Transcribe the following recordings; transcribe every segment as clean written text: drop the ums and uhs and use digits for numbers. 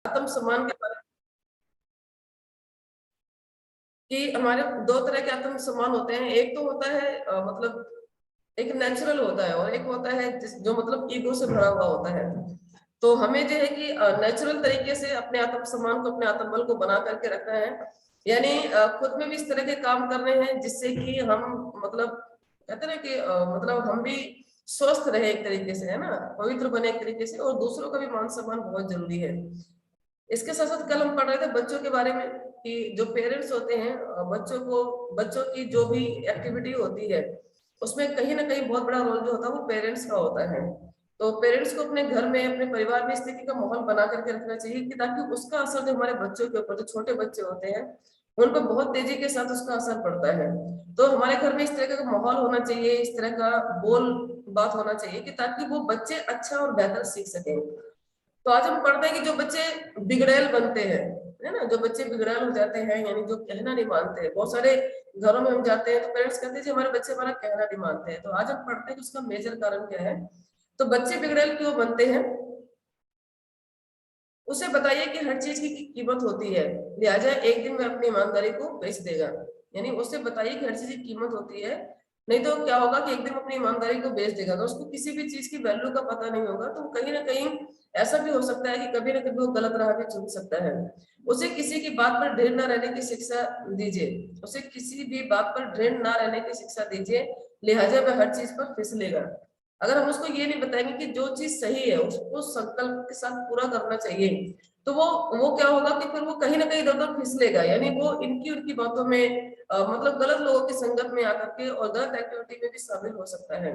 आत्मसम्मान के बारे में कि हमारे दो तरह के आत्मसम्मान होते हैं। एक तो होता है मतलब एक नेचुरल होता है, और एक होता है जो मतलब ईगो से भरा हुआ होता है। तो हमें जो है कि नेचुरल तरीके से अपने आत्मसम्मान को, अपने आत्मबल को बना करके रखना है। यानी खुद में भी इस तरह के काम करने हैं जिससे कि हम मतलब कहते हैं ना कि मतलब हम भी स्वस्थ रहे एक तरीके से, है ना, पवित्र बने एक तरीके से, और दूसरों का भी मान सम्मान बहुत जरूरी है। इसके साथ साथ कल हम पढ़ रहे थे बच्चों के बारे में कि जो पेरेंट्स होते हैं बच्चों की जो भी एक्टिविटी होती है उसमें कहीं ना कहीं बहुत बड़ा रोल जो होता है वो पेरेंट्स का होता है। तो पेरेंट्स को अपने घर में, अपने परिवार में इस तरीके का माहौल बना करके रखना चाहिए कि ताकि उसका असर जो हमारे बच्चों के ऊपर, जो छोटे बच्चे होते हैं उन पर बहुत तेजी के साथ उसका असर पड़ता है। तो हमारे घर में इस तरह का माहौल होना चाहिए, इस तरह का बोल बात होना चाहिए कि ताकि वो बच्चे अच्छा और बेहतर सीख सकें। तो आज हम पढ़ते हैं कि जो बच्चे बिगड़ैल बनते हैं, है ना, जो बच्चे बिगड़ैल हो जाते हैं, यानी जो कहना नहीं मानते हैं। बहुत सारे घरों में हम जाते हैं तो पेरेंट्स कहते हैं जी हमारे बच्चे हमारा कहना नहीं मानते हैं। तो आज हम पढ़ते हैं कि उसका मेजर कारण क्या है। तो बच्चे बिगड़ैल क्यों बनते हैं, उसे बताइए कि हर चीज की कीमत होती है, लिहाजा एक दिन वह अपनी ईमानदारी को बेच देगा। यानी उसे बताइए कि हर चीज की कीमत होती है, नहीं तो क्या होगा कि एक दिन अपनी ईमानदारी को बेच देगा। तो उसको किसी भी चीज की वैल्यू का पता नहीं होगा, तो कहीं ना कहीं ऐसा भी हो सकता है कि कभी ना कभी वो गलत राह भी चुन सकता है। उसे किसी की बात पर ढेर न रहने की शिक्षा दीजिए, उसे किसी भी बात पर ढेर न रहने की शिक्षा दीजिए, लिहाजा वह हर चीज पर फिसलेगा। अगर हम उसको ये नहीं बताएंगे कि जो चीज सही है उसको संकल्प के साथ पूरा करना चाहिए, तो वो क्या होगा कि फिर वो कहीं ना कहीं इधर उधर फिसलेगा। यानी वो इनकी उनकी बातों में मतलब गलत लोगों की संगत में आकर के और गलत एक्टिविटी में भी शामिल हो सकता है।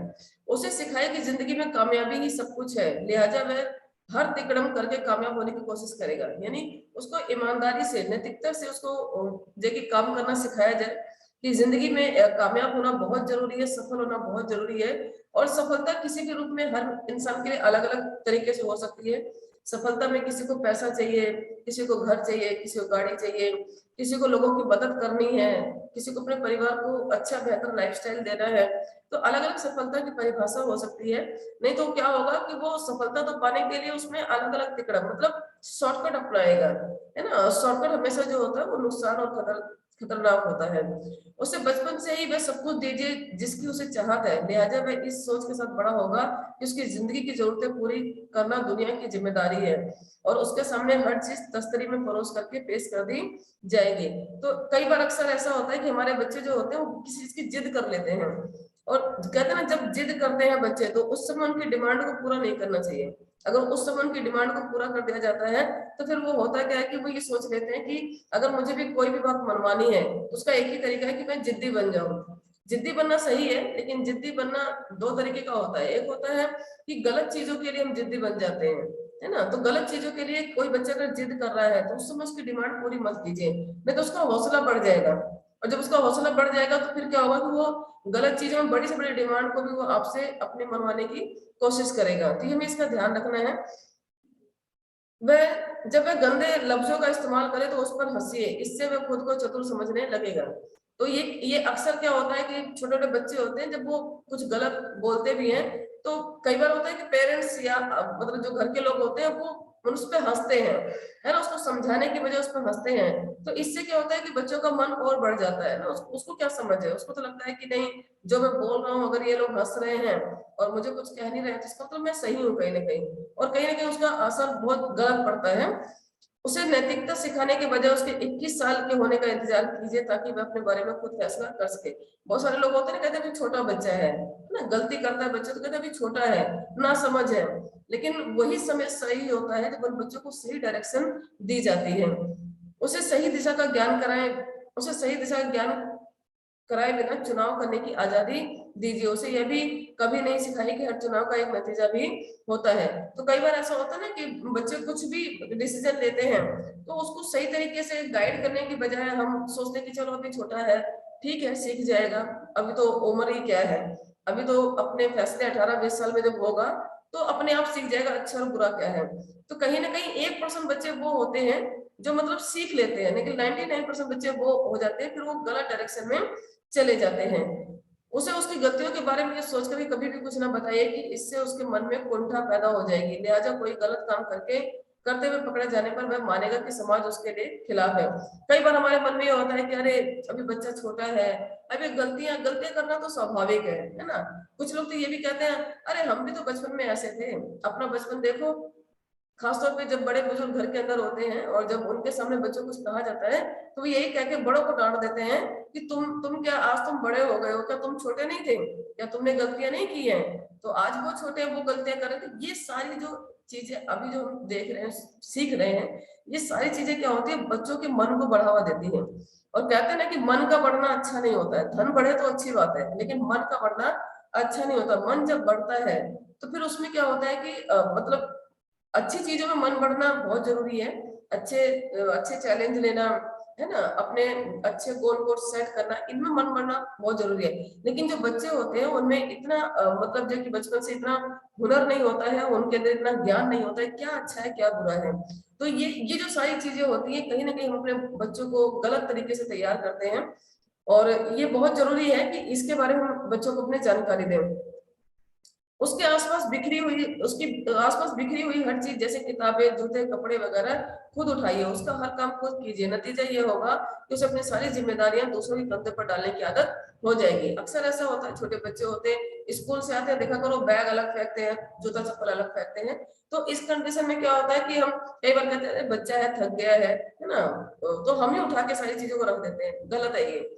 उसे सिखाए कि जिंदगी में कामयाबी ही सब कुछ है, लिहाजा वह हर तिकड़म करके कामयाब होने की कोशिश करेगा। यानी उसको ईमानदारी से, नैतिकता से उसको देखिए काम करना सिखाया जाए कि जिंदगी में कामयाब होना बहुत जरूरी है, सफल होना बहुत जरूरी है। और सफलता किसी भी रूप में हर इंसान के लिए अलग अलग तरीके से हो सकती है। सफलता में किसी को पैसा चाहिए, किसी को घर चाहिए, किसी को गाड़ी चाहिए, किसी को लोगों की मदद करनी है, किसी को अपने परिवार को अच्छा बेहतर लाइफस्टाइल देना है। तो अलग अलग सफलता की परिभाषा हो सकती है। नहीं तो क्या होगा कि वो सफलता तो पाने के लिए उसमें अलग अलग तिकड़ा मतलब शॉर्टकट अपनाएगा, है ना। शॉर्टकट हमेशा जो होता है वो नुकसान और खतरनाक होता है। उसे बचपन से ही वह सब कुछ दीजिए जिसकी उसे चाहत है, लिहाजा वह इस सोच के साथ बड़ा होगा कि उसकी जिंदगी की जरूरतें पूरी करना दुनिया की जिम्मेदारी है, और उसके सामने हर चीज तस्तरी में परोस करके पेश कर दी जाएगी। तो कई बार अक्सर ऐसा होता है कि हमारे बच्चे जो होते हैं वो किसी चीज की जिद कर लेते हैं, और कहते हैं ना जब जिद करते हैं बच्चे तो उस समय उनकी डिमांड को पूरा नहीं करना चाहिए। अगर उस समय उनकी डिमांड को पूरा कर दिया जाता है तो फिर वो होता क्या है कि वो ये सोच लेते हैं कि अगर मुझे भी कोई भी बात मनवानी है तो उसका एक ही तरीका है कि मैं जिद्दी बन जाऊं। जिद्दी बनना सही है, लेकिन जिद्दी बनना दो तरीके का होता है। एक होता है कि गलत चीजों के लिए हम जिद्दी बन जाते हैं, है ना। तो गलत चीजों के लिए कोई बच्चा अगर जिद कर रहा है तो उस समय उसकी डिमांड पूरी मत कीजिए, नहीं तो उसका हौसला बढ़ जाएगा। और जब उसका हौसला बढ़ जाएगा तो फिर क्या होगा कि वो गलत चीजों में बड़ी से बड़ी डिमांड को भी वो आपसे अपने मनवाने की कोशिश करेगा। तो हमें इसका ध्यान रखना है। वह जब वह गंदे लफ्जों का इस्तेमाल करे तो उस पर हंसिए, इससे वह खुद को चतुर समझने लगेगा। तो ये अक्सर क्या होता है कि छोटे छोटे बच्चे होते हैं जब वो कुछ गलत बोलते भी हैं तो कई बार होता है कि पेरेंट्स या मतलब जो घर के लोग होते हैं वो उस पर हंसते हैं, है ना, उसको समझाने की वजह उस पर हंसते हैं। तो इससे क्या होता है कि बच्चों का मन और बढ़ जाता है ना, उसको क्या समझ है, उसको तो लगता है कि नहीं, जो मैं बोल रहा हूँ अगर ये लोग हंस रहे हैं और मुझे कुछ कह नहीं रहे तो इसका मतलब मैं सही हूँ कहीं ना कहीं, और कहीं ना कहीं उसका असर बहुत गलत पड़ता है। उसे नैतिकता सिखाने के बजाय उसके 21 साल के होने का इंतजार कीजिए ताकि वह अपने बारे में खुद फैसला कर सके। बहुत सारे लोग होते हैं ना, कहते हैं अभी छोटा बच्चा है ना, गलती करता है बच्चा तो कहते हैं अभी छोटा है, ना समझ है। लेकिन वही समय सही होता है जब उन बच्चों को सही डायरेक्शन दी जाती है। उसे सही दिशा का ज्ञान कराएं, उसे सही दिशा का ज्ञान कराए बिना चुनाव करने की आजादी दीजिए। उसे यह भी कभी नहीं सिखाई कि हर चुनाव का एक नतीजा भी होता है। तो कई बार ऐसा होता है ना कि बच्चे कुछ भी डिसीजन लेते हैं तो उसको सही तरीके से गाइड करने की बजाय हम सोचते हैं कि चलो अभी छोटा है, ठीक है सीख जाएगा, अभी तो उम्र ही क्या है, अभी तो अपने फैसले 18-20 साल में जब होगा तो अपने आप सीख जाएगा अच्छा और बुरा क्या है। तो कहीं ना कहीं 1% बच्चे वो होते हैं जो मतलब सीख लेते हैं, लेकिन 99% बच्चे वो हो जाते हैं फिर वो गलत डायरेक्शन में चले जाते हैं। उसे उसकी गलतियों के बारे में ये सोचकर भी कभी भी कुछ ना बताइए कि इससे उसके मन में कुंठा पैदा हो जाएगी, लिहाजा कोई गलत काम करके करते हुए पकड़े जाने पर वह मानेगा कि समाज उसके लिए खिलाफ है। कई बार हमारे मन में ये होता है कि अरे अभी बच्चा छोटा है, अभी गलतियां गलतियां करना तो स्वाभाविक है ना। कुछ लोग तो ये भी कहते हैं अरे हम भी तो बचपन में ऐसे थे, अपना बचपन देखो। खासतौर पे जब बड़े बुजुर्ग घर के अंदर होते हैं और जब उनके सामने बच्चों को कुछ कहा जाता है तो वो यही कह के बड़ों को डांट देते हैं कि तुम क्या आज तुम बड़े हो गए हो, क्या तुम छोटे नहीं थे, क्या तुमने गलतियां नहीं की हैं, तो आज वो छोटे हैं वो गलतियां कर रहे थे। ये सारी जो चीजें अभी जो हम देख रहे हैं सीख रहे हैं, ये सारी चीजें क्या होती है बच्चों के मन को बढ़ावा देती है। और कहते हैं ना कि मन का बढ़ना अच्छा नहीं होता है, धन बढ़े तो अच्छी बात है लेकिन मन का बढ़ना अच्छा नहीं होता। मन जब बढ़ता है तो फिर उसमें क्या होता है कि मतलब अच्छी चीजों में मन बढ़ना बहुत जरूरी है। अच्छे अच्छे चैलेंज लेना है ना, अपने अच्छे गोल को सेट करना, इनमें मन बढ़ना बहुत जरूरी है। लेकिन जो बच्चे होते हैं उनमें इतना मतलब जो कि बचपन से इतना हुनर नहीं होता है, उनके अंदर इतना ज्ञान नहीं होता है क्या अच्छा है क्या बुरा है। तो ये जो सारी चीजें होती है कहीं ना कहीं हम अपने बच्चों को गलत तरीके से तैयार करते हैं। और ये बहुत जरूरी है कि इसके बारे में हम बच्चों को अपनी जानकारी दें। उसके आसपास बिखरी हुई उसकी आसपास बिखरी हुई हर चीज जैसे किताबें जूते कपड़े वगैरह खुद उठाइए, उसका हर काम खुद कीजिए। नतीजा ये होगा कि उसे अपनी सारी जिम्मेदारियां दूसरों के कंधे पर डालने की आदत हो जाएगी। अक्सर ऐसा होता है छोटे बच्चे होते हैं स्कूल से आते हैं, देखा करो बैग अलग फेंकते हैं, जूता चप्पल अलग फेंकते हैं। तो इस कंडीशन में क्या होता है कि हम कई बार कहते हैं बच्चा है थक गया है ना, तो हम ही उठा के सारी चीजों को रख देते हैं, गलत है ये।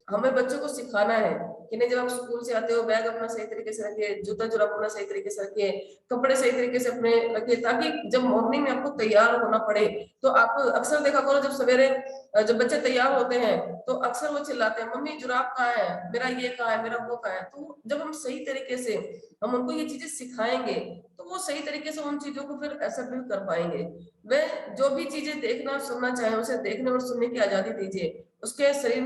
हमें बच्चों को सिखाना है कि नहीं, जब आप स्कूल से आते हो बैग अपना सही तरीके से रखिए, जूता जुराब अपना सही तरीके से रखिए, कपड़े सही तरीके से अपने रखिए, ताकि जब मॉर्निंग में आपको तैयार होना पड़े तो आप अक्सर देखा करो जब सवेरे जब बच्चे तैयार होते हैं तो अक्सर वो चिल्लाते हैं मम्मी जुराब कहाँ है, मेरा ये कहाँ है, मेरा वो कहाँ है। तो जब हम सही तरीके से हम उनको ये चीजें सिखाएंगे तो वो सही तरीके से उन चीजों को फिर असर भी कर पाएंगे। वे जो भी चीजें देखना और सुनना चाहे उसे देखने और सुनने की आजादी दीजिए। उसके शरीर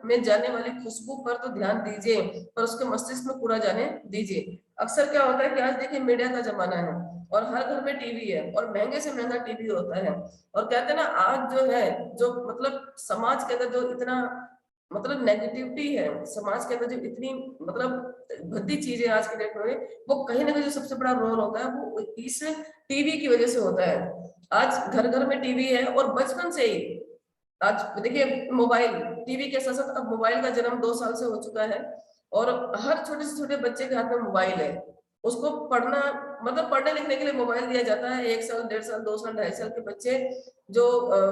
में जाने वाली खुशबू पर तो ध्यान दीजिए पर उसके मस्तिष्क में पूरा जाने दीजिए। अक्सर क्या होता है कि आज देखिए मीडिया का जमाना है और हर घर में टीवी है और महंगे से महंगा टीवी होता है। और कहते हैं ना आज जो है जो मतलब समाज के अंदर जो इतना मतलब नेगेटिविटी है, समाज के अंदर जो इतनी मतलब भद्दी चीजें आज के डेट में, वो कहीं ना कहीं जो सबसे बड़ा रोल होता है वो इस टीवी की वजह से होता है। आज घर घर में टीवी है और बचपन से ही आज देखिए मोबाइल टीवी के साथ साथ अब मोबाइल का जन्म 2 साल से हो चुका है और हर छोटे से छोटे बच्चे के हाथ में मोबाइल है। उसको पढ़ना मतलब पढ़ने लिखने के लिए मोबाइल दिया जाता है। 1 साल 1.5 साल 2 साल 2.5 साल के बच्चे जो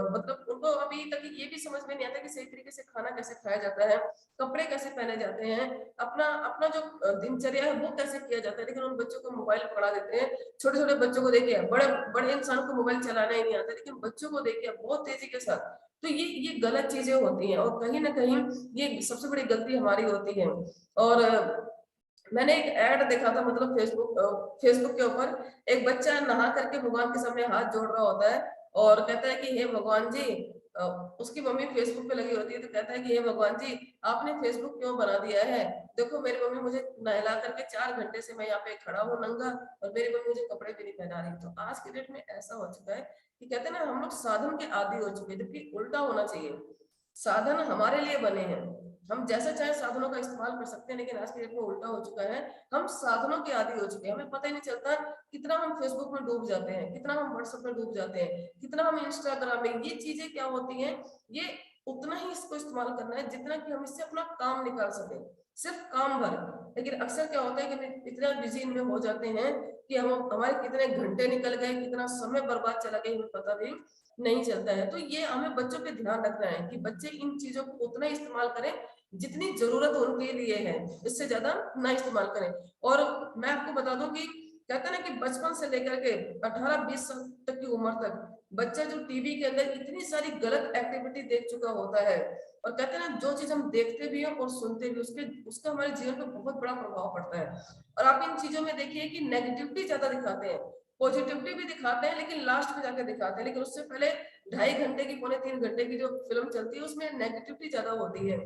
मतलब उनको अभी तक ये भी समझ में नहीं आता कि सही तरीके से खाना कैसे खाया जाता है, कपड़े कैसे पहने जाते हैं, अपना अपना जो दिनचर्या है वो कैसे किया जाता है। लेकिन उन बच्चों को मोबाइल पकड़ा देते हैं। छोटे छोटे बच्चों को देखिए, बड़े बड़े इंसान को मोबाइल चलाना ही नहीं आता लेकिन बच्चों को देखिए बहुत तेजी के साथ। तो ये गलत चीजें होती हैं और कहीं ना कहीं ये सबसे बड़ी गलती हमारी होती है। और मैंने एक ऐड देखा था मतलब फेसबुक के ऊपर एक बच्चा नहा करके भगवान के सामने हाथ जोड़ रहा होता है और कहता है कि हे भगवान जी, अ, उसकी मम्मी फेसबुक पे लगी होती है तो कहता है कि हे भगवान जी आपने फेसबुक क्यों बना दिया है, देखो मेरी मम्मी मुझे नहला करके 4 घंटे से मैं यहाँ पे खड़ा हूँ नंगा और मेरी मम्मी मुझे कपड़े भी नहीं पहना रही। तो आज के डेट में ऐसा हो चुका है कि कहते हैं ना हम लोग साधन के आदी हो चुके हैं, जबकि उल्टा होना चाहिए। साधन हमारे लिए बने हैं, हम जैसा चाहे साधनों का इस्तेमाल कर सकते हैं, लेकिन आज के डेट में उल्टा हो चुका है। हम साधनों के आदी हो चुके हैं, हमें पता ही नहीं चलता कितना हम फेसबुक में डूब जाते हैं, कितना हम व्हाट्सएप में डूब जाते हैं, कितना हम इंस्टाग्राम में। ये चीजें क्या होती हैं, ये उतना ही इसको इस्तेमाल करना है जितना कि हम इससे अपना काम निकाल सके, सिर्फ काम भर। लेकिन अक्सर क्या होता है कि हम इतना बिजी इनमें हो जाते हैं कि हम हमारे कितने घंटे निकल गए, कितना समय बर्बाद चला गया हमें पता भी नहीं चलता है। तो ये हमें बच्चों पे ध्यान रखना है कि बच्चे इन चीजों को उतना ही इस्तेमाल करें जितनी जरूरत उनके लिए है, इससे ज्यादा ना इस्तेमाल करें। और मैं आपको बता दूं कि कहते हैं ना कि बचपन से लेकर के 18-20 साल तक की उम्र तक बच्चा जो टीवी के अंदर इतनी सारी गलत एक्टिविटी देख चुका होता है, और कहते हैं ना जो चीज हम देखते भी हैं और सुनते भी उसके उसका हमारे जीवन पर बहुत बड़ा प्रभाव पड़ता है। और आप इन चीजों में देखिए कि नेगेटिविटी ज्यादा दिखाते हैं, पॉजिटिविटी भी दिखाते हैं लेकिन लास्ट में जाकर दिखाते हैं, लेकिन उससे पहले 2.5 घंटे की 2.75 घंटे की जो फिल्म चलती है उसमें नेगेटिविटी ज्यादा होती है।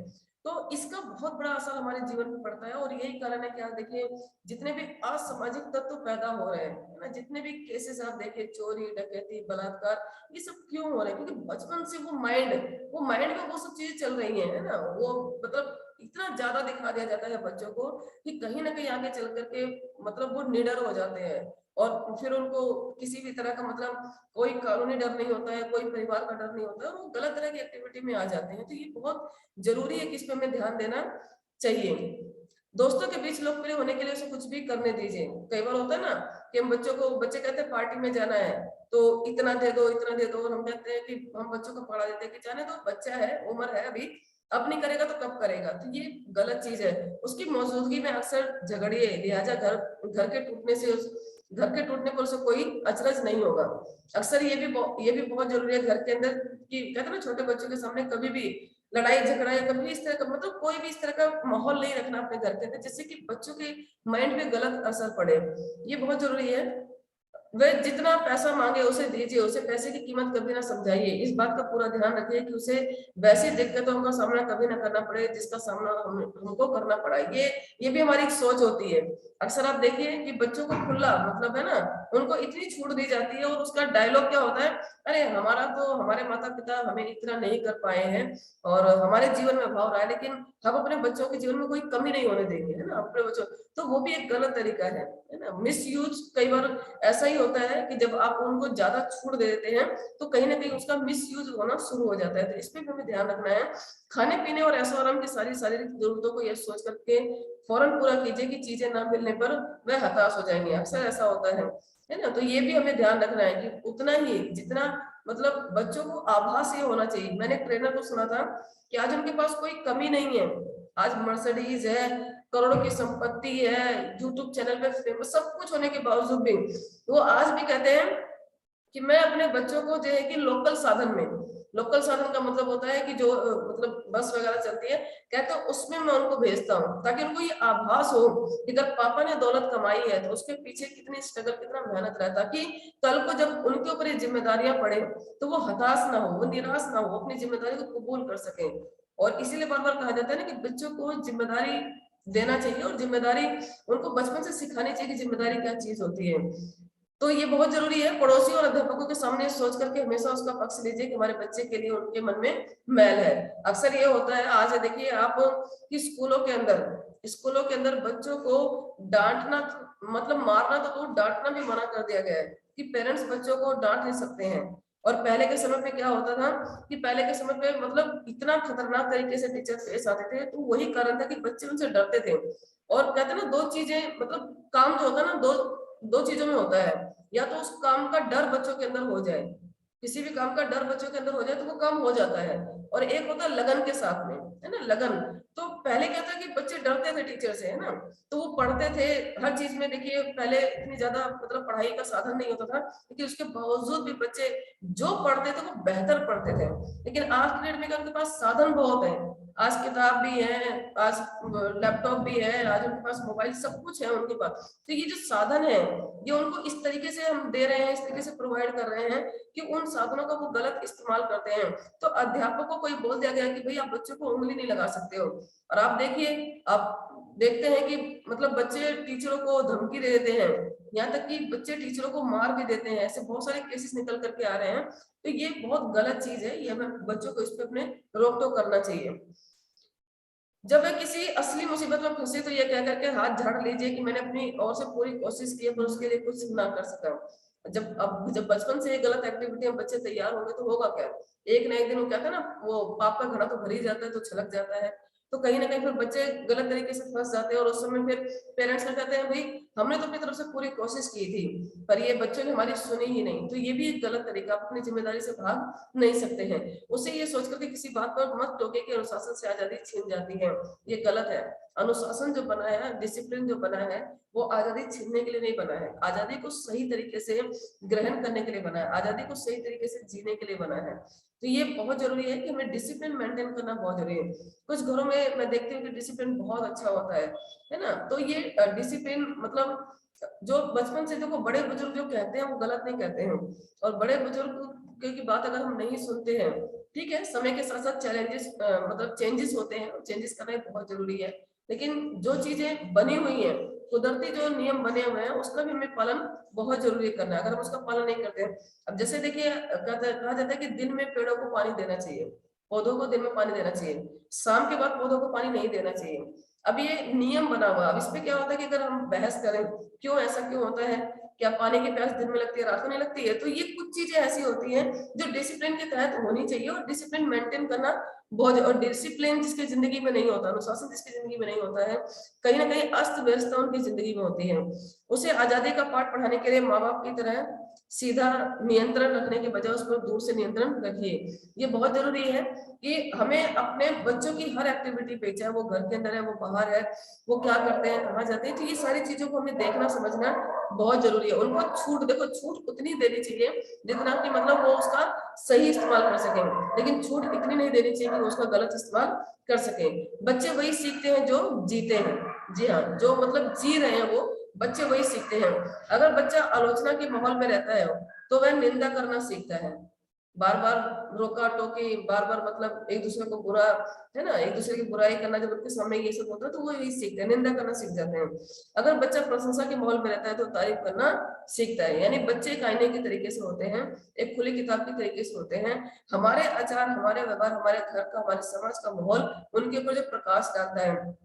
तो इसका बहुत बड़ा असर हमारे जीवन पर पड़ता है और यही कारण है कि आप देखिए जितने भी असामाजिक तत्व पैदा हो रहे हैं है ना, जितने भी केसेस आप देखिए चोरी डकैती बलात्कार, ये सब क्यों हो रहे हैं, क्योंकि बचपन से वो माइंड में वो सब चीजें चल रही हैं है ना। वो मतलब इतना ज्यादा दिखा दिया जाता है बच्चों को कि कहीं ना कहीं आगे चल करके मतलब वो निडर हो जाते हैं और फिर उनको किसी भी तरह का मतलब कोई कानूनी डर नहीं होता है, कोई परिवार का डर नहीं होता है, वो गलत तरह की एक्टिविटी में आ जाते हैं। तो ये बहुत जरूरी है कि इस पे हमें ध्यान देना चाहिए। दोस्तों के बीच लोकप्रिय होने के लिए उसे कुछ भी करने दीजिए। कई बार होता है ना कि हम बच्चे कहते हैं पार्टी में जाना है तो इतना दे दो, इतना दे दो, और हम कहते हैं कि हम बच्चों को पढ़ा देते हैं कि जाने दो, बच्चा है, उम्र है अभी, अब नहीं करेगा तो कब करेगा। तो ये गलत चीज है। उसकी मौजूदगी में अक्सर झगड़िए, लिहाजा घर के टूटने से घर के टूटने पर उसे कोई अचरज नहीं होगा। अक्सर ये भी बहुत जरूरी है घर के अंदर कि कहते हैं ना छोटे बच्चों के सामने कभी भी लड़ाई झगड़ा या कभी इस तरह का मतलब कोई भी इस तरह का माहौल नहीं रखना अपने घर के अंदर, जिससे कि बच्चों के माइंड पे गलत असर पड़े। ये बहुत जरूरी है। वह जितना पैसा मांगे उसे दीजिए, उसे पैसे की कीमत कभी ना समझाइए। इस बात का पूरा ध्यान रखिए कि उसे वैसी दिक्कतों का सामना कभी ना करना पड़े जिसका सामना हमको करना पड़ा। ये भी हमारी एक सोच होती है। अक्सर आप देखिए कि बच्चों को खुला मतलब है ना, उनको इतनी छूट दी जाती है और उसका डायलॉग क्या होता है, अरे हमारे माता पिता हमें इतना नहीं कर पाए हैं और हमारे जीवन में अभाव रहा है, लेकिन हम अपने बच्चों के जीवन में कोई कमी नहीं होने देंगे, है ना, अपने बच्चों। तो वो भी एक गलत तरीका है ना। मिस यूज कई बार ऐसा ही होता है कि जब आप उनको ज्यादा छूट दे देते हैं तो कहीं ना कहीं उसका मिस यूज होना शुरू हो जाता है। तो इस पे भी हमें ध्यान रखना है। खाने पीने और ऐशो आराम की सारी शारीरिक जरूरतों को यह सोच करके फौरन पूरा कीजिए कि चीजें ना मिलने पर वह हताश हो जाएंगे। अक्सर ऐसा होता है ना। तो ये भी हमें ध्यान रखना है कि उतना ही जितना मतलब बच्चों को आभास ये होना चाहिए। मैंने एक ट्रेनर को सुना था कि आज उनके पास कोई कमी नहीं है, आज मर्सिडीज है, करोड़ों की संपत्ति है, यूट्यूब चैनल पे फेमस, सब कुछ होने के बावजूद भी वो आज भी कहते हैं कि मैं अपने बच्चों को जो है कि लोकल साधन का मतलब होता है कि जो मतलब बस वगैरह चलती है, कहते हैं उसमें मैं उनको भेजता हूँ ताकि उनको ये आभास हो कि अगर पापा ने दौलत कमाई है तो उसके पीछे कितनी स्ट्रगल, कितना मेहनत रहता, कि कल को जब उनके ऊपर ये जिम्मेदारियां पड़े तो वो हताश ना हो, वो निराश ना हो, अपनी जिम्मेदारी को कबूल कर सके। और इसीलिए बार बार कहा जाता है ना कि बच्चों को जिम्मेदारी देना चाहिए और जिम्मेदारी उनको बचपन से सिखानी चाहिए कि जिम्मेदारी क्या चीज होती है। तो ये बहुत जरूरी है। पड़ोसी और अध्यापकों के सामने सोच करके हमेशा उसका पक्ष लीजिए कि हमारे बच्चे के लिए उनके मन में मैल है। अक्सर ये होता है, आज देखिए आप कि स्कूलों के अंदर बच्चों को डांटना मतलब मारना तो डांटना भी मना कर दिया गया है कि पेरेंट्स बच्चों को डांट नहीं सकते हैं। और पहले के समय पे क्या होता था कि पहले के समय पे मतलब इतना खतरनाक तरीके से टीचर फेस आते थे, तो वही कारण था कि बच्चे उनसे डरते थे। और कहते हैं ना दो चीजें मतलब काम जो होता है ना दो दो चीजों में होता है, या तो उस काम का डर बच्चों के अंदर हो जाए, किसी भी काम का डर बच्चों के अंदर हो जाए तो वो काम हो जाता है, और एक होता है लगन के साथ में, है ना, लगन। तो पहले क्या था कि बच्चे डरते थे टीचर से, है ना, तो वो पढ़ते थे हर चीज में। देखिए पहले इतनी ज्यादा मतलब पढ़ाई का साधन नहीं होता था, लेकिन उसके बावजूद भी बच्चे जो पढ़ते थे वो बेहतर पढ़ते थे। लेकिन आज की डेट में उनके पास साधन बहुत है, आज किताब भी है, आज लैपटॉप भी है, आज उनके पास मोबाइल, सब कुछ है उनके पास। तो ये जो साधन है ये उनको इस तरीके से हम दे रहे हैं, इस तरीके से प्रोवाइड कर रहे हैं कि उन साधनों का वो गलत इस्तेमाल करते हैं। तो अध्यापकों को ये बोल दिया गया कि भाई आप बच्चों को उंगली नहीं लगा सकते हो। और आप देखिए, आप देखते हैं कि मतलब बच्चे टीचरों को धमकी दे देते हैं, यहाँ तक कि बच्चे टीचरों को मार भी देते हैं। ऐसे बहुत सारे केसेस निकल करके आ रहे हैं। तो ये बहुत गलत चीज है, ये हमें बच्चों को इस पे अपने रोक टोक करना चाहिए। जब वे किसी असली मुसीबत में फंसे तो ये कह करके हाथ झाड़ लीजिए कि मैंने अपनी ओर से पूरी कोशिश की पर उसके लिए कुछ ना कर सका। जब बचपन से ये गलत एक्टिविटी में बच्चे तैयार होंगे तो होगा क्या, एक ना एक दिन वो कहता है ना, वो पाप का घड़ा तो भर ही जाता है तो छलक जाता है। तो कहीं ना कहीं फिर बच्चे गलत तरीके से फंस जाते हैं और उस समय फिर पेरेंट्स क्या कहते हैं, भाई हमने तो अपनी तरफ से पूरी कोशिश की थी पर ये बच्चों ने हमारी सुनी ही नहीं। तो ये भी एक गलत तरीका, आप अपनी जिम्मेदारी से भाग नहीं सकते हैं। उसे ये सोच करके किसी बात पर मत टोके कि अनुशासन से आजादी छीन जाती है, ये गलत है। अनुशासन जो बना है, डिसिप्लिन जो बना है, वो आजादी छीनने के लिए नहीं बना है, आजादी को सही तरीके से ग्रहण करने के लिए बना है, आजादी को सही तरीके से जीने के लिए बना है। तो ये बहुत जरूरी है कि हमें डिसिप्लिन मेंटेन करना बहुत जरूरी है। कुछ घरों में मैं देखती हूँ कि डिसिप्लिन बहुत अच्छा होता है ना। तो ये डिसिप्लिन मतलब जो बचपन से देखो बड़े बुजुर्ग जो कहते हैं वो गलत नहीं कहते हैं, और बड़े बुजुर्ग की बात अगर हम नहीं सुनते हैं, ठीक है, समय के साथ साथ चैलेंजेस मतलब चेंजेस होते हैं, चेंजेस करना बहुत जरूरी है। लेकिन जो चीजें बनी हुई है, कुदरती जो नियम बने हुए हैं उसका भी हमें पालन बहुत जरूरी करना है। अगर हम उसका पालन नहीं करते हैं, अब जैसे देखिए कहा जाता है कि दिन में पेड़ों को पानी देना चाहिए, पौधों को दिन में पानी देना चाहिए, शाम के बाद पौधों को पानी नहीं देना चाहिए। अब ये नियम बना हुआ, अब इस पे क्या होता है कि अगर हम बहस करें क्यों ऐसा क्यों होता है, क्या पानी की प्यास दिन में लगती है, रात को नहीं लगती है? तो ये कुछ चीजें ऐसी होती हैं जो डिसिप्लिन के तहत होनी चाहिए, और डिसिप्लिन मेंटेन करना बहुत, और डिसिप्लिन जिसकी जिंदगी में नहीं होता, अनुशासन जिसकी जिंदगी में नहीं होता है, कहीं ना कहीं अस्त व्यस्तता उनकी जिंदगी में होती है। उसे आजादी का पाठ पढ़ाने के लिए माँ बाप की तरह सीधा नियंत्रण रखने के बजाय उस पर दूर से नियंत्रण रखिए। ये बहुत जरूरी है कि हमें अपने बच्चों की हर एक्टिविटी पे, चाहे वो घर के अंदर है, वो बाहर है, वो क्या करते हैं, कहाँ जाते हैं, तो ये सारी चीजों को हमें देखना समझना बहुत जरूरी है। उनको छूट, देखो छूट उतनी देनी चाहिए जितना कि मतलब वो उसका सही इस्तेमाल कर सकें, लेकिन छूट इतनी नहीं देनी चाहिए कि वो उसका गलत इस्तेमाल कर सकें। बच्चे वही सीखते हैं जो जीते हैं। जी हाँ, जो मतलब जी रहे हैं वो बच्चे वही सीखते हैं। अगर बच्चा आलोचना के माहौल में रहता है तो वह निंदा करना सीखता है, बार बार रोका टोकी, बार बार मतलब एक दूसरे को बुरा, है ना, एक दूसरे की बुराई करना, जब उनके सामने ये सब होता है तो वो यही सीखते हैं, निंदा करना सीख जाते हैं। अगर बच्चा प्रशंसा के माहौल में रहता है तो तारीफ करना सीखता है। यानी बच्चे एक आईने के तरीके से होते हैं, एक खुली किताब के तरीके से होते हैं। हमारे आचार, हमारे व्यवहार, हमारे घर का, हमारे समाज का माहौल उनके ऊपर जो प्रकाश डालता है,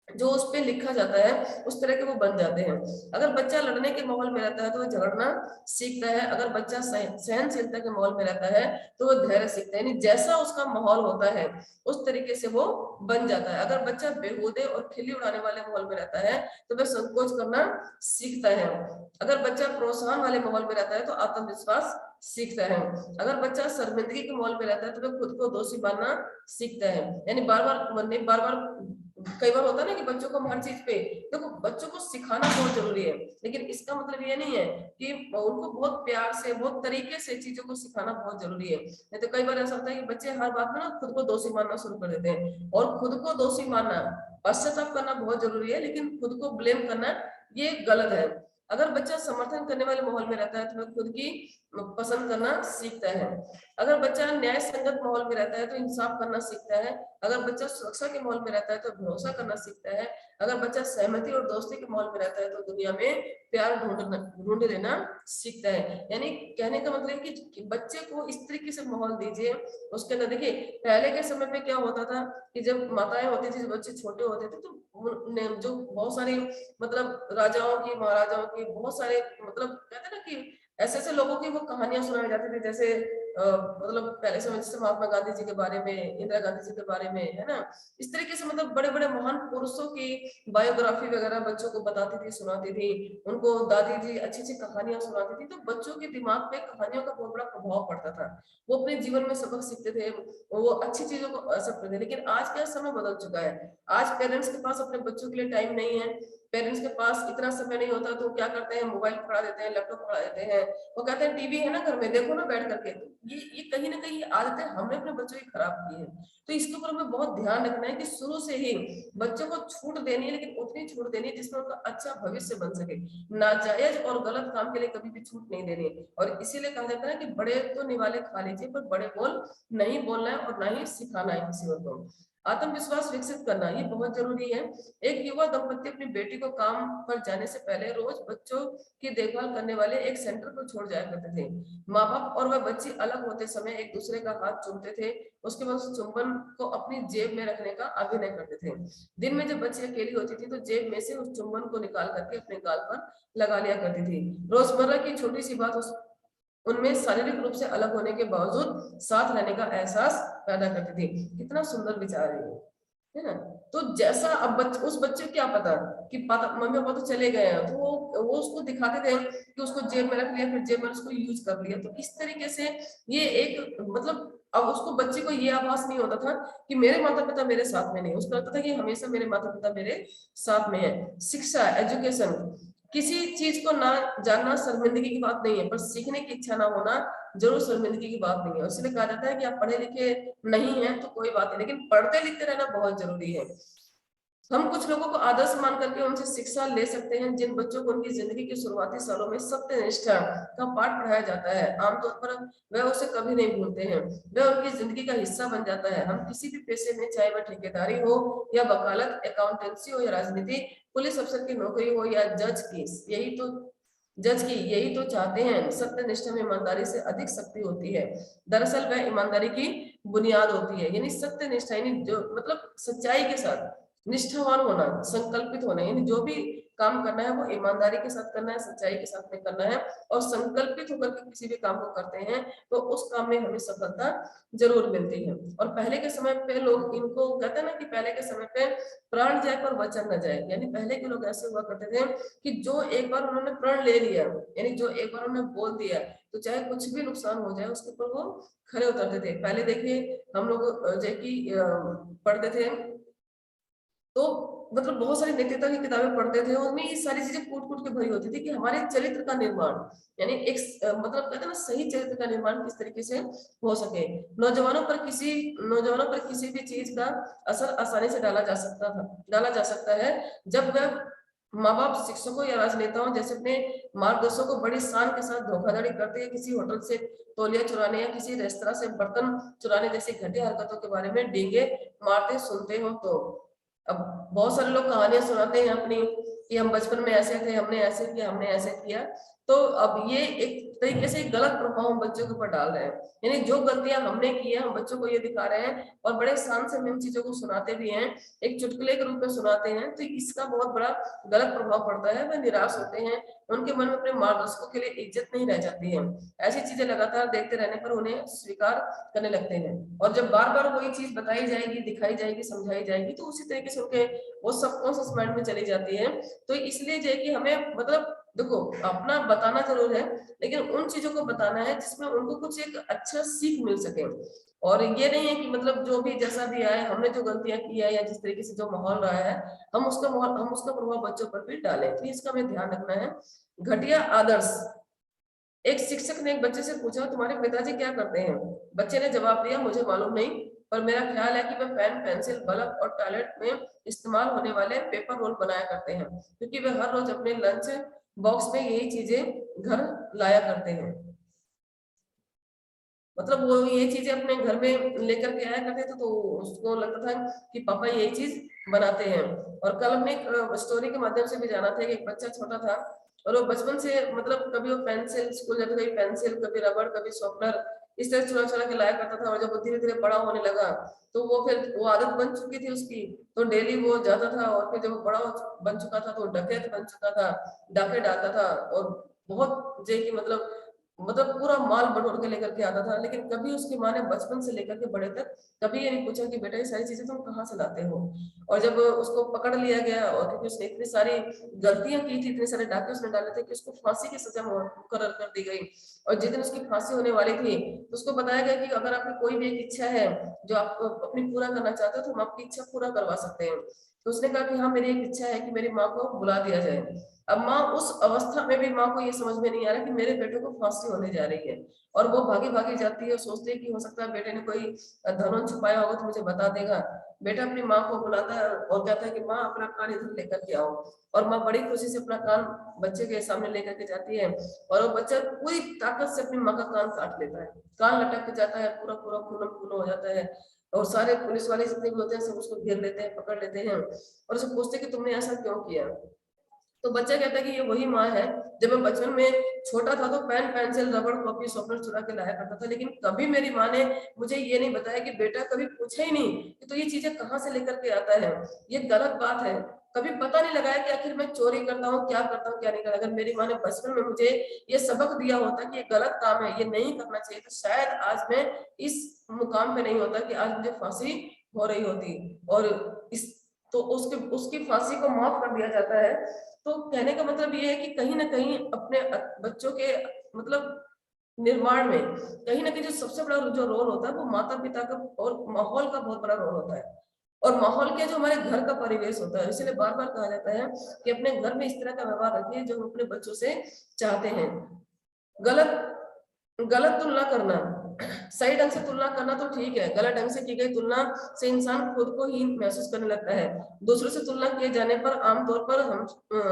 जो उस पे लिखा जाता है, उस तरह के वो बन जाते हैं। अगर बच्चा लड़ने के माहौल में रहता है तो वो झगड़ना सीखता है। अगर बच्चा सहनशीलता के माहौल में रहता है तो वो धैर्य सीखता है। यानी जैसा उसका माहौल होता है उस तरीके से वो बन जाता है। अगर बच्चा बेहूदे और खिल्ली उड़ाने वाले माहौल में रहता है तो वह संकोच करना सीखता है। अगर बच्चा प्रोत्साहन वाले माहौल में रहता है तो आत्मविश्वास सीखता है। अगर बच्चा शर्मिंदगी के माहौल में रहता है तो वह खुद को दोषी मानना सीखता है। यानी बार बार कई बार होता है ना कि बच्चों को हम हर चीज पे, देखो बच्चों को सिखाना बहुत जरूरी है, लेकिन इसका मतलब ये नहीं है कि उनको बहुत प्यार से, बहुत तरीके से चीजों को सिखाना बहुत जरूरी है। नहीं तो कई बार ऐसा होता है कि बच्चे हर बात में ना खुद को दोषी मानना शुरू कर देते हैं, और खुद को दोषी मानना, पश्चाताप करना बहुत जरूरी है, लेकिन खुद को ब्लेम करना ये गलत है। अगर बच्चा समर्थन करने वाले माहौल में रहता है तो वह खुद की पसंद करना सीखता है। अगर बच्चा न्याय संगत माहौल में रहता है तो इंसाफ करना सीखता है। अगर बच्चा सुरक्षा के माहौल में रहता है तो भरोसा करना सीखता है। अगर बच्चा सहमति और दोस्ती के माहौल में रहता है तो दुनिया में प्यार ढूंढ लेना सीखता है। यानी कहने का मतलब है कि बच्चे को इस तरीके से माहौल दीजिए, उसके अंदर देखिए पहले के समय पे क्या होता था कि जब माताएं होती थी, जब बच्चे छोटे होते थे तो जो बहुत सारे मतलब राजाओं की, महाराजाओं की, बहुत सारे मतलब कहते हैं ना कि ऐसे ऐसे लोगों की वो कहानियां सुनाई जाती थी, जैसे मतलब पहले समय जैसे महात्मा गांधी जी के बारे में, इंदिरा गांधी जी के बारे में, है ना, इस तरीके से मतलब बड़े बड़े महान पुरुषों की बायोग्राफी वगैरह बच्चों को बताती थी, सुनाती थी। उनको दादी जी अच्छी अच्छी कहानियां सुनाती थी, तो बच्चों के दिमाग पे कहानियों का बहुत बड़ा प्रभाव पड़ता था। वो अपने जीवन में सबक सीखते थे, वो अच्छी चीजों को असर करते थे। लेकिन आज का समय बदल चुका है। आज पेरेंट्स के पास अपने बच्चों के लिए टाइम नहीं है, पेरेंट्स के पास इतना समय नहीं होता, तो क्या करते हैं, मोबाइल पकड़ा देते हैं, लैपटॉप पकड़ा देते हैं, वो कहते हैं टीवी है ना घर में, देखो ना बैठ करके। तो ये कहीं ना कहीं आदतें हमने अपने बच्चों की खराब की है। तो इसके ऊपर हमें बहुत ध्यान रखना है कि शुरू से ही बच्चों को छूट देनी है, लेकिन उतनी छूट देनी है जिसमें उनका अच्छा भविष्य बन सके। नाजायज और गलत काम के लिए कभी भी छूट नहीं देनी है। और इसीलिए कहा जाता है कि बड़े तो निवाले खा लीजिए पर बड़े बोल नहीं बोलना है, और ना ही सिखाना है किसी और को। आत्मविश्वास विकसित करना ये बहुत जरूरी है। एक युवा दंपति अपनी बेटी को काम पर जाने से पहले रोज बच्चों की देखभाल करने वाले एक सेंटर पर छोड़ जाया करते थे। माँ बाप और वह बच्ची अलग होते समय एक दूसरे का हाथ चूमते थे, उसके बाद उस चुंबन को अपनी जेब में रखने का अभिनय करते थे। दिन में जब बच्ची अकेली होती थी तो जेब में से उस चुंबन को निकाल करके अपने गाल पर लगा लिया करती थी। रोजमर्रा की छोटी सी बात उनमें शारीरिक रूप से अलग होने के बावजूद साथ रहने का एहसास पैदा करती थी। कितना सुंदर विचार है ना। तो जैसा अब उस बच्चे को क्या पता कि मम्मी पापा तो चले गए हैं, तो वो उसको दिखाते थे कि उसको जेब में रख लिया, फिर जेब में उसको यूज कर लिया। तो इस तरीके से ये एक मतलब अब उसको बच्चे को ये आभास नहीं होता था कि मेरे माता पिता मेरे साथ में नहीं, उसको लगता था कि हमेशा मेरे माता पिता मेरे साथ में है। शिक्षा, एजुकेशन, किसी चीज को ना जानना शर्मिंदगी की बात नहीं है, पर सीखने की इच्छा ना होना जरूर शर्मिंदगी की बात नहीं है। इसलिए कहा जाता है कि आप पढ़े लिखे नहीं है तो कोई बात नहीं, लेकिन पढ़ते लिखते रहना बहुत जरूरी है। हम कुछ लोगों को आदर्श मान करके उनसे शिक्षा ले सकते हैं, जिन बच्चों को उनकी जिंदगी के शुरुआती सालों में सत्यनिष्ठा का पाठ पढ़ाया जाता है, आमतौर पर वह उसे कभी नहीं भूलते हैं, वह उनकी जिंदगी का हिस्सा बन जाता है। हम किसी भी पेशे में, चाहे वह ठेकेदारी हो या वकालत, अकाउंटेंसी हो या राजनीति, पुलिस अफसर की नौकरी हो या जज की यही तो चाहते हैं। सत्यनिष्ठा में ईमानदारी से अधिक शक्ति होती है। दरअसल वह ईमानदारी की बुनियाद होती है। यानी सत्यनिष्ठा, यानी जो मतलब सच्चाई के साथ निष्ठावान होना, संकल्पित होना, यानी जो भी काम करना है वो ईमानदारी के साथ करना है, सच्चाई के साथ में करना है और संकल्पित होकर के किसी भी काम को करते हैं तो उस काम में हमें सफलता जरूर मिलती है। और पहले के समय पे लोग इनको कहते हैं ना कि पहले के समय पे प्राण जाए पर वचन न जाए, यानी पहले के लोग ऐसे हुआ करते थे कि जो एक बार उन्होंने प्रण ले लिया, यानी जो एक बार उन्होंने बोल दिया तो चाहे कुछ भी नुकसान हो जाए उसके ऊपर वो खड़े उतरते थे। पहले देखिए हम लोग जो कि पढ़ते थे तो मतलब बहुत सारी नैतिकता की किताबें पढ़ते थे, उनमें ये सारी चीजें कूट कूट के भरी होती थी कि हमारे चरित्र का निर्माण, यानी एक मतलब कहते हैं ना सही चरित्र का निर्माण किस तरीके से हो सके। नौजवानों पर किसी भी चीज का असर आसानी से डाला जा सकता है जब वह माँ बाप, शिक्षकों या राजनेताओं जैसे अपने मार्गदर्शकों को बड़ी शान के साथ धोखाधड़ी करते हैं, किसी होटल से तौलिया चुराने या किसी रेस्तरा से बर्तन चुराने जैसी घटिया हरकतों के बारे में डींगे मारते सुनते हो। तो अब बहुत सारे लोग कहानियां सुनाते हैं अपनी कि हम बचपन में ऐसे थे, हमने ऐसे किया, हमने ऐसे किया। तो अब ये एक तरीके से गलत प्रभाव हम बच्चों के ऊपर डाल रहे हैं, यानी जो गलतियां हमने की है हम बच्चों को ये दिखा रहे हैं और बड़े शान से हम इन चीजों को सुनाते भी हैं, एक चुटकुले के रूप में सुनाते हैं, तो इसका बहुत बड़ा गलत प्रभाव पड़ता है। वह निराश होते हैं, उनके मन में अपने मार्गदर्शकों के लिए इज्जत नहीं रह जाती है। ऐसी चीजें लगातार देखते रहने पर उन्हें स्वीकार करने लगते हैं और जब बार बार वही चीज बताई जाएगी, दिखाई जाएगी, समझाई जाएगी तो उसी तरीके से उनके वो सबकॉन्शियस माइंड में चली जाती है। तो इसलिए जो है कि हमें मतलब देखो अपना बताना जरूर है लेकिन उन चीजों को बताना है जिसमें उनको कुछ एक अच्छा सीख मिल सके। और ये नहीं है कि मतलब जो भी जैसा भी आए, हमने जो गलतियां की है या जिस तरीके से जो माहौल रहा है हम उसका प्रभाव बच्चों पर भी डालें, तो इसका हमें ध्यान रखना है। घटिया आदर्श। एक शिक्षक ने एक बच्चे से पूछा तुम्हारे पिताजी क्या करते हैं? बच्चे ने जवाब दिया मुझे मालूम नहीं, पर मेरा ख्याल है कि वे पेन, पेंसिल, बल्ब और टॉयलेट में इस्तेमाल होने वाले पेपर रोल बनाया करते हैं, क्योंकि वे हर रोज अपने लंच बॉक्स में यही चीजें घर लाया करते हैं। मतलब वो ये चीजें अपने घर में लेकर के आया करते थे तो उसको लगता था कि पापा यही चीज बनाते हैं। और कल हमने एक स्टोरी के माध्यम से भी जाना था कि एक बच्चा छोटा था और वो बचपन से मतलब कभी वो पेंसिल स्कूल जाता, कभी पेंसिल, कभी रबड़, कभी शॉर्पनर, इस तरह चुरा चुरा के लाया करता था। और जब वो धीरे धीरे बड़ा होने लगा तो वो फिर वो आदत बन चुकी थी उसकी, तो डेली वो जाता था और फिर जब वो बड़ा बन चुका था तो डकैत बन चुका था, डाके डालता था और बहुत जे की मतलब पूरा माल बटोर के लेकर के आता था। लेकिन कभी उसकी माँ ने बचपन से लेकर के बड़े तक कभी ये नहीं पूछा कि बेटा ये सारी चीजें तुम कहाँ से लाते हो। और जब उसको पकड़ लिया गया और क्योंकि उसने इतनी सारी गलतियां की थी, इतने सारे डाके उसने डाले थे कि उसको फांसी की सजा मुकर्रर कर दी गई। और जिस दिन उसकी फांसी होने वाली थी तो उसको बताया गया कि अगर आपकी कोई भी एक इच्छा है जो आप अपनी पूरा करना चाहते हो तो हम आपकी इच्छा पूरा करवा सकते हैं। तो उसने कहा कि हाँ मेरी एक इच्छा है कि मेरी माँ को बुला दिया जाए। अब माँ उस अवस्था में भी माँ को ये समझ में नहीं आ रहा कि मेरे बेटे को फांसी होने जा रही है और वो भागी भागी जाती है, सोचती है कि हो सकता है बेटे ने कोई धन छुपाया होगा तो मुझे बता देगा। बेटा अपनी माँ को बुलाता है और कहता है कि माँ अपना कान इधर लेकर के आओ। और माँ बड़ी खुशी से अपना कान बच्चे के सामने लेकर के जाती है और वो बच्चा पूरी ताकत से अपनी माँ का कान काट लेता है, कान लटक के जाता है, पूरा पूरा खून खून हो जाता है। और सारे पुलिस वाले जितने भी होते हैं सब उसको घेर लेते हैं, पकड़ लेते हैं और उसे पूछते हैं कि तुमने ऐसा क्यों किया। तो बच्चा कहता है कि ये वही माँ है, जब मैं बचपन में छोटा था तो पेन, पेंसिल, रबड़, कॉपी, शॉर्पनर चुरा के लाया करता था, लेकिन कभी मेरी माँ ने मुझे ये नहीं बताया कि बेटा कभी पूछा ही नहीं कि तो ये चीजें कहाँ से लेकर के आता है। ये गलत बात है। कभी पता नहीं लगाया कि आखिर मैं चोरी करता हूँ, क्या करता हूँ, क्या नहीं करता। अगर मेरी माँ ने बचपन में मुझे ये सबक दिया होता कि ये गलत काम है, ये नहीं करना चाहिए, तो शायद आज मैं इस मुकाम पे नहीं होता कि आज मुझे फांसी हो रही होती। और इस तो उसकी फांसी को माफ कर दिया जाता है। तो कहने का मतलब ये है कि कहीं ना कहीं अपने बच्चों के मतलब निर्माण में कहीं ना कहीं जो सबसे बड़ा जो रोल होता है वो माता पिता का और माहौल का बहुत बड़ा रोल होता है। और माहौल क्या, जो हमारे घर का परिवेश होता है। इसलिए बार बार कहा जाता है कि अपने घर में इस तरह का व्यवहार रखिए जो हम अपने बच्चों से चाहते हैं। गलत गलत तुलना करना, सही ढंग से तुलना करना तो ठीक है, गलत ढंग से की गई तुलना से इंसान खुद को हीन महसूस करने लगता है। दूसरों से तुलना किए जाने पर आमतौर पर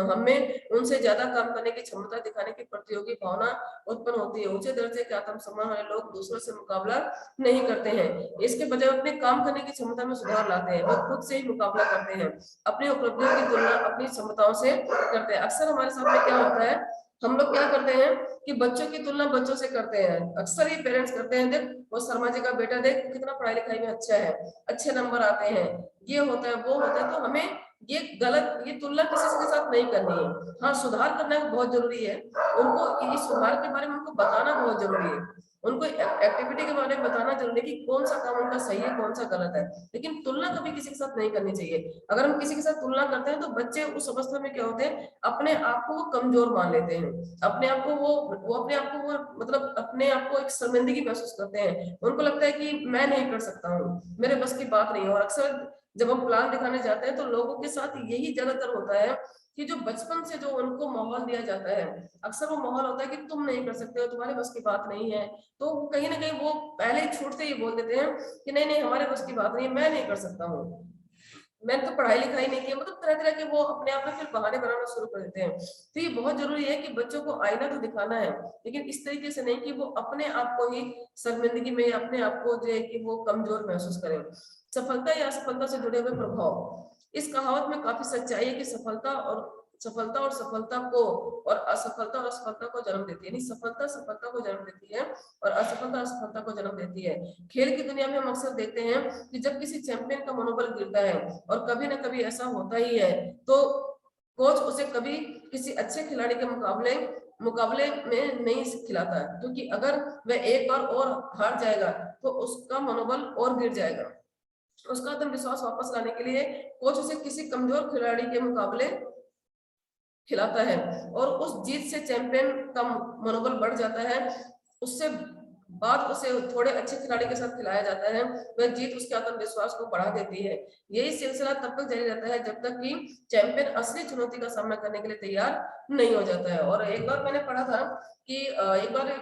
हम में उनसे ज्यादा काम करने की क्षमता दिखाने की प्रतियोगी भावना उत्पन्न होती है। ऊंचे दर्जे के आत्मसम्मान वाले लोग दूसरों से मुकाबला नहीं करते हैं, इसके बजाय अपने काम करने की क्षमता में सुधार लाते हैं। वो खुद से ही मुकाबला करते हैं, अपनी उपलब्धियों की तुलना अपनी क्षमताओं से करते हैं। अक्सर हमारे सामने क्या होता है, हम लोग क्या करते हैं कि बच्चों की तुलना बच्चों से करते हैं। अक्सर ये पेरेंट्स करते हैं, देख वो शर्मा जी का बेटा देख कितना पढ़ाई लिखाई में अच्छा है, अच्छे नंबर आते हैं, ये होता है वो होता है। तो हमें ये गलत, ये तुलना किसी के साथ नहीं करनी है। हाँ, सुधार करना बहुत जरूरी है, उनको इस सुधार के बारे में उनको बताना बहुत जरूरी है, उनको एक्टिविटी के बारे में बताना जरूरी है कि कौन सा काम उनका सही है, कौन सा गलत है। लेकिन तुलना कभी किसी के साथ नहीं करनी चाहिए। अगर हम किसी के साथ तुलना करते हैं तो बच्चे उस अवस्था में क्या होते हैं, अपने आप को वो कमजोर मान लेते हैं, अपने आप को वो अपने आप को वो मतलब अपने आप को एक शर्मिंदगी महसूस करते हैं। उनको लगता है कि मैं नहीं कर सकता हूँ, मेरे बस की बात नहीं है। और अक्सर जब हम प्लान दिखाने जाते हैं तो लोगों के साथ यही ज्यादातर होता है कि जो बचपन से जो उनको माहौल दिया जाता है, अक्सर वो माहौल होता है कि तुम नहीं कर सकते हो, तुम्हारे बस की बात नहीं है। तो कहीं ना कहीं वो पहले ही छूटते ही बोल देते हैं कि नहीं नहीं, हमारे बस की बात नहीं है, मैं नहीं कर सकता हूँ, मैंने तो पढ़ाई लिखाई नहीं की। मतलब तरह तरह के वो अपने आप में फिर बहाने बनाना शुरू कर देते हैं। तो ये बहुत जरूरी है कि बच्चों को आईना तो दिखाना है, लेकिन इस तरीके से नहीं कि वो अपने आप को ही शर्मिंदगी में, अपने आप को जो है कि वो कमजोर महसूस करें। सफलता या असफलता से जुड़े हुए प्रभाव, इस कहावत में काफी सच्चाई है कि सफलता और सफलता को और असफलता और असफलता को जन्म देती है। यानी सफलता सफलता को जन्म देती है और असफलता असफलता को जन्म देती है। खेल की दुनिया में हम अक्सर देखते हैं कि जब किसी चैंपियन का मनोबल गिरता है, और कभी ना कभी ऐसा होता ही है, तो कोच उसे कभी किसी अच्छे खिलाड़ी के मुकाबले में नहीं खिलाता है, क्योंकि अगर वह एक बार और हार जाएगा तो उसका मनोबल और गिर जाएगा। उसका आत्मविश्वास वापस लाने के लिए कोच उसे किसी कमजोर खिलाड़ी के मुकाबले खिलाता है, और उस जीत से चैंपियन का मनोबल बढ़ जाता है। उससे बाद उसे थोड़े अच्छे खिलाड़ी के साथ खिलाया जाता है, वह जीत उसके आत्मविश्वास को बढ़ा देती है। यही सिलसिला तब तक जारी रहता है जब तक कि चैंपियन असली चुनौती का सामना करने के लिए तैयार नहीं हो जाता है। और एक बार मैंने पढ़ा था कि एक बार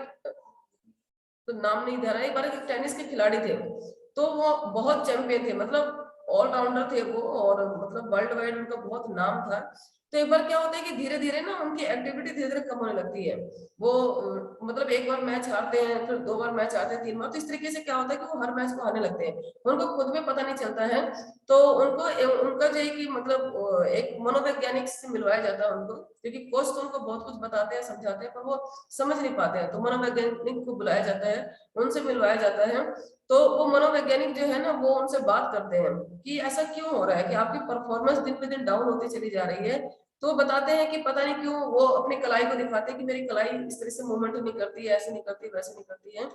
तो नाम नहीं दे रहा, एक बार एक टेनिस के खिलाड़ी थे, तो वो बहुत चैंपियन थे, मतलब ऑलराउंडर थे वो, और मतलब वर्ल्ड वाइड उनका बहुत नाम था। तो एक बार क्या होता है कि धीरे धीरे ना उनकी एक्टिविटी धीरे धीरे कम होने लगती है। वो मतलब एक बार मैच हारते हैं, फिर दो बार मैच हारते हैं, तीन बार, तो इस तरीके से क्या होता है कि वो हर मैच को हारने लगते हैं, उनको खुद में पता नहीं चलता है। तो उनको उनका जो है कि मतलब एक मनोवैज्ञानिक से मिलवाया जाता है उनको, क्योंकि कोच तो उनको बहुत कुछ बताते हैं, समझाते हैं, पर वो समझ नहीं पाते हैं। तो मनोवैज्ञानिक को बुलाया जाता है, उनसे मिलवाया जाता है। तो वो मनोवैज्ञानिक जो है ना, वो उनसे बात करते हैं कि ऐसा क्यों हो रहा है कि आपकी परफॉर्मेंस दिन पे दिन डाउन होती चली जा रही है। तो बताते हैं कि पता नहीं क्यों, वो अपनी कलाई को दिखाते हैं कि मेरी कलाई इस तरह से मूवमेंट नहीं करती है, ऐसे नहीं करती, वैसे नहीं करती है।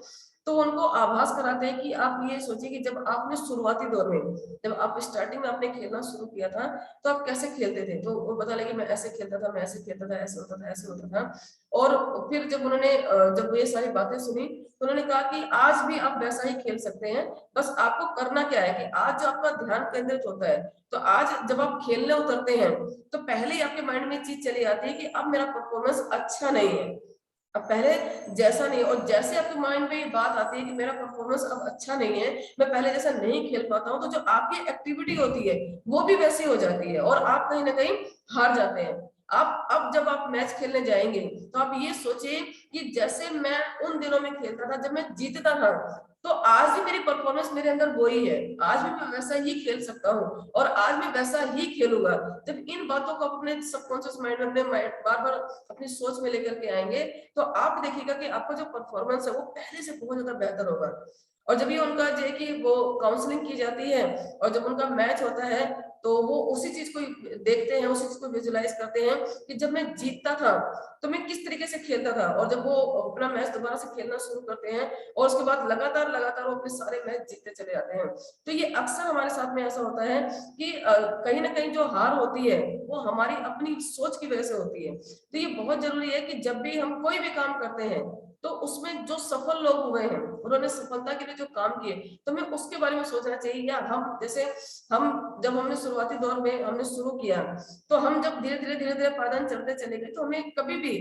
तो उनको आभास कराते हैं कि आप ये सोचिए कि जब आपने शुरुआती दौर में, जब आप स्टार्टिंग में आपने खेलना शुरू किया था, तो आप कैसे खेलते थे। तो वो बता लगे मैं ऐसे खेलता था, मैं ऐसे खेलता था, ऐसे होता था, ऐसे होता था। और फिर जब उन्होंने जब ये सारी बातें सुनी, तो उन्होंने कहा कि आज भी आप वैसा ही खेल सकते हैं। बस आपको करना क्या है कि आज जो आपका ध्यान केंद्रित होता है, तो आज जब आप खेलने उतरते हैं तो पहले ही आपके माइंड में चीज चली आती है कि अब मेरा परफॉर्मेंस अच्छा नहीं है, अब पहले जैसा नहीं। और जैसे आपके माइंड में ये बात आती है कि मेरा परफॉर्मेंस अब अच्छा नहीं है, मैं पहले जैसा नहीं खेल पाता हूँ, तो जो आपकी एक्टिविटी होती है वो भी वैसी हो जाती है, और आप कहीं ना कहीं हार जाते हैं। आप अब जब आप मैच खेलने जाएंगे तो आप ये सोचिए कि जैसे मैं उन दिनों में खेलता था जब मैं जीतता था, तो आज भी मेरी परफॉर्मेंस मेरे अंदर वही है, आज भी मैं वैसा ही खेल सकता हूँ और आज मैं वैसा ही खेलूंगा। जब इन बातों को अपने सबकॉन्शियस माइंड में, अपने बार बार अपनी सोच में लेकर के आएंगे, तो आप देखिएगा कि आपका जो परफॉर्मेंस है वो पहले से बहुत ज्यादा बेहतर होगा। और जब ये उनका जो है कि वो काउंसलिंग की जाती है और जब उनका मैच होता है, तो वो उसी चीज को देखते हैं, उसी चीज को विजुलाइज करते हैं कि जब मैं जीतता था तो मैं किस तरीके से खेलता था। और जब वो अपना मैच दोबारा से खेलना शुरू करते हैं और उसके बाद लगातार लगातार वो अपने सारे मैच जीतते चले जाते हैं। तो ये अक्सर हमारे साथ में ऐसा होता है कि कहीं ना कहीं जो हार होती है वो हमारी अपनी सोच की वजह से होती है। तो ये बहुत जरूरी है कि जब भी हम कोई भी काम करते हैं, तो उसमें जो सफल लोग हुए हैं, उन्होंने सफलता के लिए जो काम किए, तो हमें उसके बारे में सोचना चाहिए। या हम जैसे हम जब हमने शुरुआती दौर में हमने शुरू किया, तो हम जब धीरे धीरे पायदान चढ़ते चले गए, तो हमें कभी भी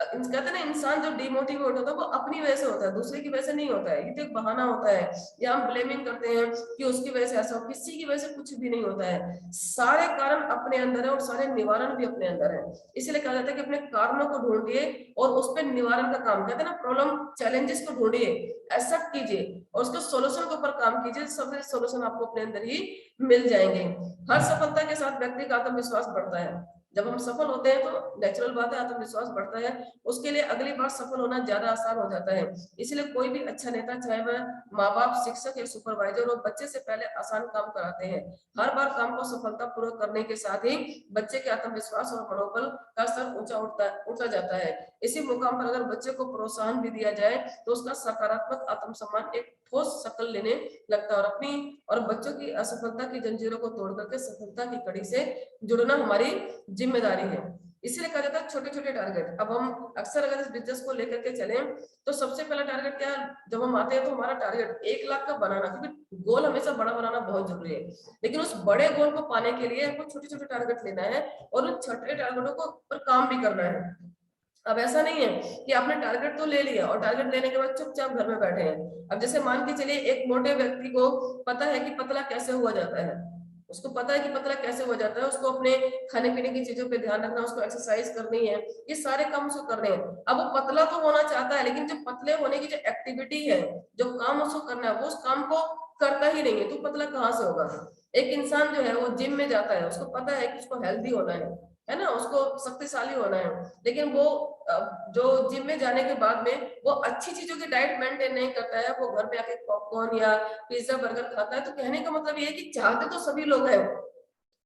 कहते हैं ना, इंसान जो डिमोटिवेट होता है वो अपनी वजह से होता है, दूसरे की वजह से नहीं होता है। ये तो एक बहाना होता है, या हम ब्लेमिंग करते हैं कि उसकी वजह से ऐसा हो, किसी की वजह से कुछ भी नहीं होता है। सारे कारण अपने अंदर है और सारे निवारण भी अपने अंदर है। इसलिए कहा जाता है कि अपने कारणों को ढूंढिए और उस पर निवारण का काम, कहते हैं ना, प्रॉब्लम चैलेंजेस को ढूंढिए, एक्सेप्ट कीजिए और उसके सोल्यूशन के ऊपर काम कीजिए, सब सोल्यूशन आपको अपने अंदर ही मिल जाएंगे। हर सफलता के साथ व्यक्ति का आत्मविश्वास बढ़ता है। जब हम सफल होते हैं तो नेचुरल बात है आत्मविश्वास बढ़ता है, उसके लिए अगली बार सफल होना ज्यादा आसान हो जाता है। इसलिए कोई भी अच्छा नेता, चाहे वह माँ बाप, शिक्षक या सुपरवाइजर हो, बच्चे से पहले आसान काम कराते हैं। हर बार काम को सफलता पूर्वक करने के साथ ही बच्चे के आत्मविश्वास और मनोबल का स्तर ऊंचा उठता जाता है। इसी मुकाम पर अगर बच्चे को प्रोत्साहन भी दिया जाए तो उसका सकारात्मक आत्मसम्मान एक ठोस शक्ल लेने लगता है और अपनी और बच्चों की असफलता की जंजीरों को तोड़ करके सफलता की कड़ी से जुड़ना हमारी जिम्मेदारी है। इसीलिए कहा जाता है छोटे छोटे टारगेट। अब हम अक्सर अगर इस बिजनेस को लेकर के चले तो सबसे पहला टारगेट क्या है, जब हम आते हैं तो हमारा टारगेट 1 लाख का बनाना, क्योंकि गोल हमेशा बड़ा बनाना बहुत जरूरी है, लेकिन उस बड़े गोल को पाने के लिए हमको छोटे छोटे टारगेट लेना है और उन छोटे टारगेटों को पर काम भी करना है। अब ऐसा नहीं है कि आपने टारगेट तो ले लिया और टारगेट लेने के बाद चुपचाप घर में बैठे हैं। अब जैसे मान के चलिए एक मोटे व्यक्ति को पता है कि पतला कैसे हुआ जाता है, उसको पता है कि पतला कैसे हो जाता है, उसको अपने खाने पीने की चीजों पे ध्यान रखना, उसको एक्सरसाइज करनी है, ये सारे काम उसको करने हैं। अब वो पतला तो होना चाहता है, लेकिन जो पतले होने की जो एक्टिविटी है, जो काम उसको करना है, वो उस काम को करता ही नहीं है, तो पतला कहाँ से होगा। एक इंसान जो है वो जिम में जाता है, उसको पता है कि उसको हेल्दी होना है ना, उसको शक्तिशाली होना है, लेकिन वो जो जिम में जाने के बाद में वो अच्छी चीजों की डाइट मेंटेन नहीं करता है, वो घर पे आके पॉपकॉर्न या पिज्जा बर्गर खाता है। तो कहने का मतलब ये है कि चाहते तो सभी लोग हैं,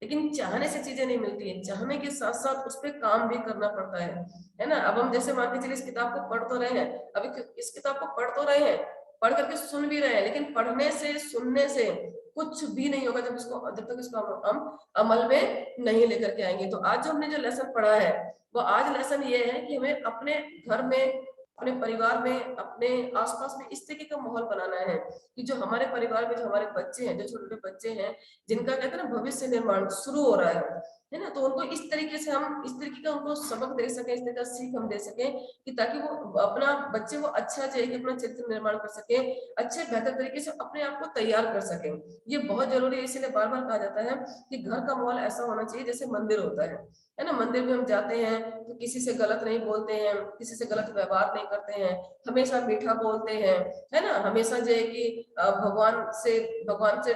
लेकिन चाहने से चीजें नहीं मिलती है, चाहने के साथ साथ उस पर काम भी करना पड़ता है ना। अब हम जैसे मान के चलिए इस किताब को पढ़ तो रहे हैं, अभी इस किताब को पढ़ तो रहे हैं, पढ़ करके सुन भी रहे हैं, लेकिन पढ़ने से सुनने से कुछ भी नहीं होगा जब तक इसको हम अमल में नहीं लेकर के आएंगे। तो आज जो हमने जो लेसन पढ़ा है, वो आज लेसन ये है कि हमें अपने घर में, अपने परिवार में, अपने आसपास में इस तरीके का माहौल बनाना है कि जो हमारे परिवार में जो हमारे बच्चे हैं, जो छोटे छोटे बच्चे हैं, जिनका कहते हैं ना भविष्य निर्माण शुरू हो रहा है ना, तो उनको इस तरीके से हम इस तरीके का उनको सबक दे सके, इस तरीके का सीख हम दे सके कि ताकि वो अपना बच्चे वो अच्छा चाहिए कि अपना चरित्र निर्माण कर सके, अच्छे बेहतर तरीके से अपने आप को तैयार कर सके। ये बहुत जरूरी है। इसीलिए बार बार कहा जाता है कि घर का माहौल ऐसा होना चाहिए जैसे मंदिर होता है ना। मंदिर में हम जाते हैं तो किसी से गलत नहीं बोलते हैं, किसी से गलत व्यवहार नहीं करते हैं, हमेशा मीठा बोलते हैं, है ना, हमेशा जो है कि भगवान से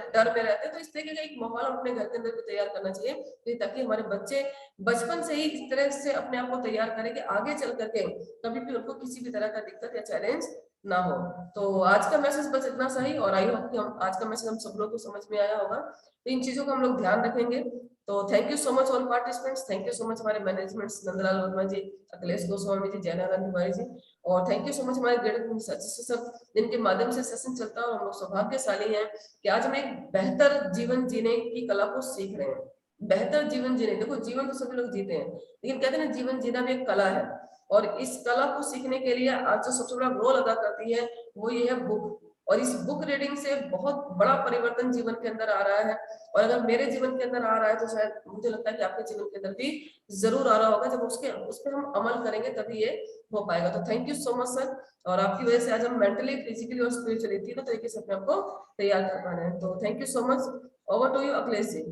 डर में रहते हैं। तो इस तरीके का एक माहौल हम अपने घर के अंदर भी तैयार करना चाहिए ताकि हमारे बच्चे बचपन से ही इस तरह से अपने आप को तैयार करें कि आगे चल करके कभी भी उनको किसी भी तरह का दिक्कत या चैलेंज ना हो। तो आज का मैसेज बस इतना सही, और आई होप कि हम आज का मैसेज हम सब लोग को समझ में आया होगा। तो इन चीजों का हम लोग ध्यान रखेंगे। तो thank you so much all participants, thank you so much हमारे मैनेजमेंट नंदलाल वर्मा जी, अखिलेश गोस्वामी जी, जयनारायण तिवारी जी, और थैंक यू सो मच हमारे ग्रेड सब जिनके माध्यम से सेशन चलता है। और हम लोग सौभाग्यशाली हैं कि आज हम एक बेहतर जीवन जीने की कला को सीख रहे हैं। बेहतर जीवन जीने, देखो जीवन तो सभी लोग जीते हैं, लेकिन कहते हैं ना जीवन जीना भी एक कला है, और इस कला को सीखने के लिए आज जो सबसे बड़ा रोल अदा करती है वो ये है बुक। और इस बुक रीडिंग से बहुत बड़ा परिवर्तन जीवन के अंदर आ रहा है, और अगर मेरे जीवन के अंदर आ रहा है तो शायद मुझे लगता है कि आपके जीवन के अंदर भी जरूर आ रहा होगा। जब उस पर हम अमल करेंगे तभी ये हो पाएगा। तो thank you so much sir, और आपकी वजह से आज हम मेंटली, फिजिकली और स्पिरिचुअली तीनों तरीके से अपने आपको तैयार कर पा रहे हैं। तो thank you so much. Over to you Akhilesh ji.